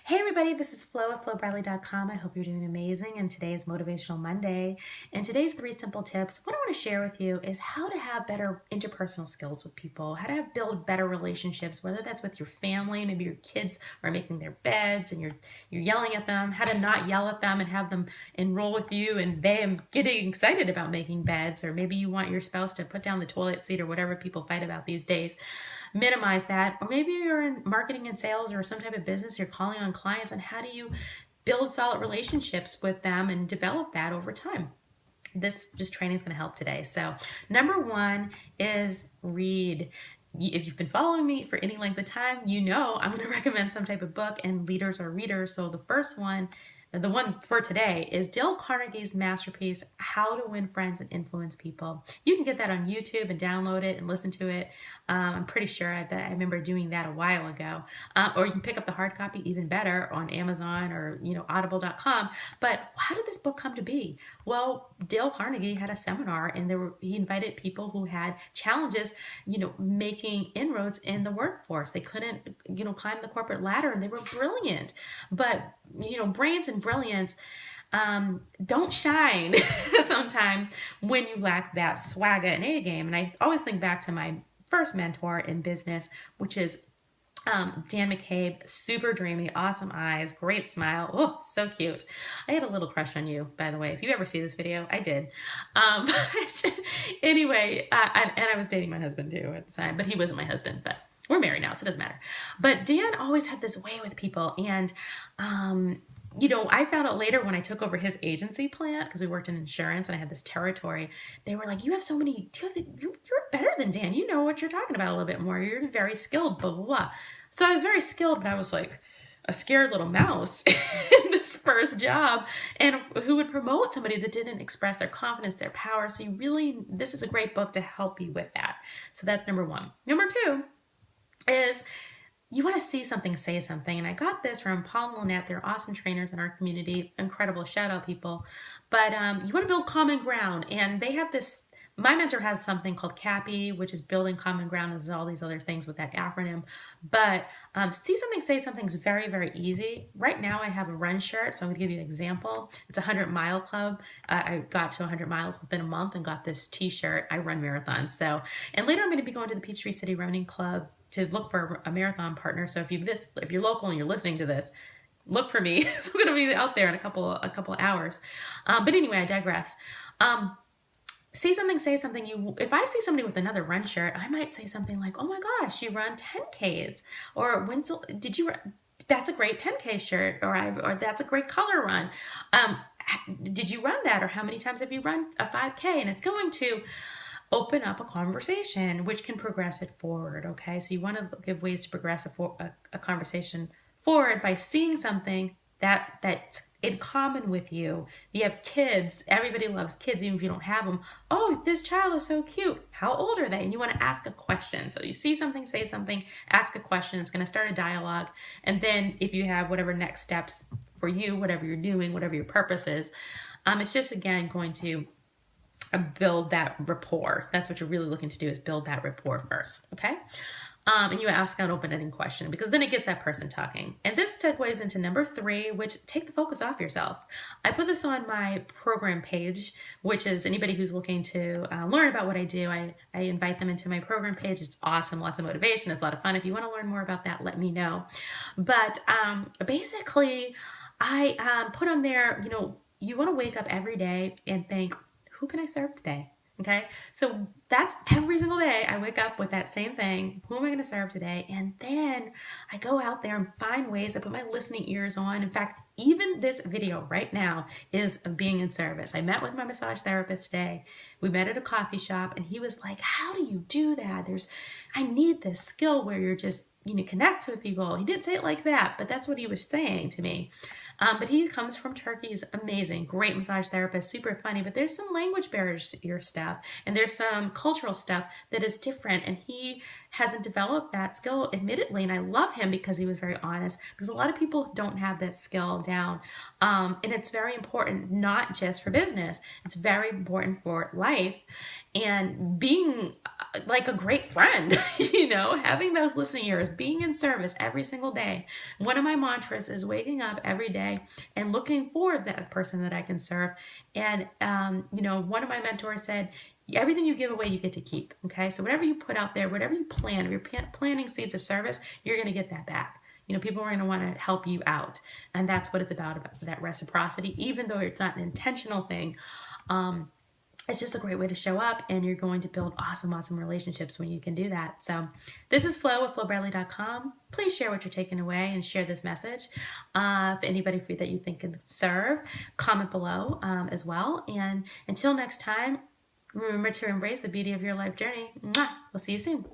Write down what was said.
Hey everybody, this is Flo at FloBradley.com. I hope you're doing amazing, and today is Motivational Monday. And today's 3 simple tips, what I want to share with you is how to have better interpersonal skills with people, how to build better relationships, whether that's with your family, maybe your kids are making their beds and you're yelling at them, how to not yell at them and have them enroll with you and they are getting excited about making beds, or maybe you want your spouse to put down the toilet seat or whatever people fight about these days. Minimize that. Or maybe you're in marketing and sales or some type of business, you're calling on clients, and how do you build solid relationships with them and develop that over time? This just training is going to help today. So number 1 is read. If you've been following me for any length of time, you know I'm going to recommend some type of book, and leaders are readers. So the first one, the one for today, is Dale Carnegie's masterpiece, How to Win Friends and Influence People. You can get that on YouTube and download it and listen to it. I'm pretty sure I remember doing that a while ago. Or you can pick up the hard copy, even better, on Amazon or audible.com. But how did this book come to be? Well, Dale Carnegie had a seminar, and he invited people who had challenges, making inroads in the workforce. They couldn't, climb the corporate ladder, and they were brilliant. But, brains and brilliance don't shine sometimes when you lack that swagger and A game. And I always think back to my first mentor in business, which is Dan McCabe. Super dreamy, awesome eyes, great smile. Oh, so cute. I had a little crush on you, by the way. If you ever see this video, I did. Anyway, and I was dating my husband too at the time, but he wasn't my husband, but we're married now, so it doesn't matter. But Dan always had this way with people, and I found out later when I took over his agency plant, because we worked in insurance and I had this territory. They were like, you have so many, you're better than Dan. You know what you're talking about a little bit more. You're very skilled, blah, blah, blah. So I was very skilled, but I was like a scared little mouse in this first job, and who would promote somebody that didn't express their confidence, their power. So this is a great book to help you with that. So that's number 1. Number 2 is, you want to see something, say something. And I got this from Paul and Lynette. They're awesome trainers in our community. Incredible. Shout out, people. But you want to build common ground. And they have this, my mentor has something called CAPI, which is building common ground. There's all these other things with that acronym. But see something, say something is very, very easy. Right now I have a run shirt. So I'm going to give you an example. It's a 100-mile club. I got to 100 miles within a month and got this t-shirt. I run marathons. And later I'm going to be going to the Peachtree City Running Club to look for a marathon partner. So if you're local and you're listening to this, look for me. So I'm going to be out there in a couple hours. But anyway, I digress. See something, say something. If I see somebody with another run shirt, I might say something like, "Oh my gosh, you run 10Ks," or that's a great 10K shirt, or that's a great color run. Did you run that, or how many times have you run a 5K? And it's going to open up a conversation, which can progress it forward. Okay, so you want to give ways to progress a conversation forward by seeing something that's in common with you. You have kids. Everybody loves kids, even if you don't have them. Oh, this child is so cute. How old are they? And you want to ask a question. So you see something, say something, ask a question. It's going to start a dialogue. And then if you have whatever next steps for you, whatever you're doing, whatever your purpose is, it's just, again, going to build that rapport. That's what you're really looking to do, is build that rapport first. Okay. And you ask an open-ended question, because then it gets that person talking. And this segues into number 3, which take the focus off yourself. I put this on my program page, which is anybody who's looking to learn about what I do. I invite them into my program page. It's awesome. Lots of motivation. It's a lot of fun. If you want to learn more about that, let me know. But basically, I put on there, you want to wake up every day and think, who can I serve today? Okay, so that's every single day. I wake up with that same thing. Who am I going to serve today? And then I go out there and find ways. I put my listening ears on. In fact, even this video right now is of being in service. I met with my massage therapist today. We met at a coffee shop, and he was like, how do you do that? I need this skill where you're just, connect with people. He didn't say it like that, but that's what he was saying to me. But he comes from Turkey. He's amazing, great massage therapist, super funny, but there's some language barrier stuff, and there's some cultural stuff that is different, and he hasn't developed that skill, admittedly, and I love him because he was very honest, because a lot of people don't have that skill down, and it's very important, not just for business, it's very important for life, and being like a great friend, having those listening ears, being in service every single day. One of my mantras is waking up every day and looking for that person that I can serve. And, one of my mentors said, everything you give away, you get to keep. Okay. So whatever you put out there, whatever you plan, if you're planting seeds of service, you're going to get that back. People are going to want to help you out. And that's what it's about that reciprocity, even though it's not an intentional thing. It's just a great way to show up, and you're going to build awesome, awesome relationships when you can do that. So this is Flo with FloBradley.com. Please share what you're taking away and share this message. If anybody that you think can serve, comment below as well. And until next time, remember to embrace the beauty of your life journey. Mwah! We'll see you soon.